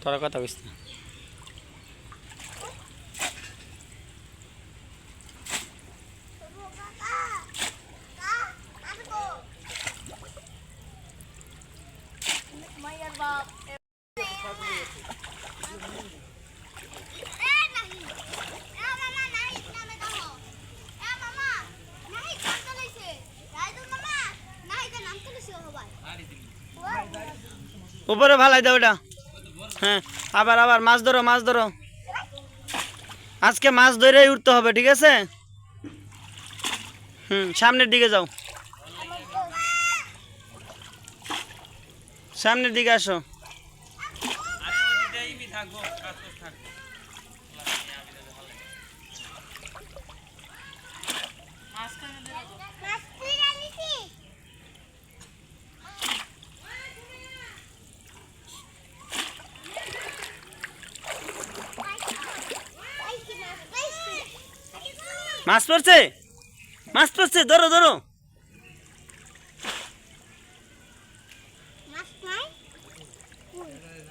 তোরা কথা কইস না। উপরে ভালাই দাও এটা। হ্যাঁ, আবার আবার মাছ ধরো, মাছ ধরো। আজকে মাছ ধরেই উঠতে হবে, ঠিক আছে? সামনের দিকে যাও, সামনের দিকে আসো। মাছ পড়ছে, মাছ পড়ছে, ধরো ধরো।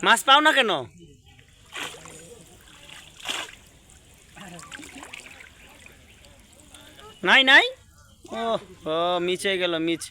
মাছ পাও না কেন? নাই নাই। ও ও মিছে গেল, মিছ।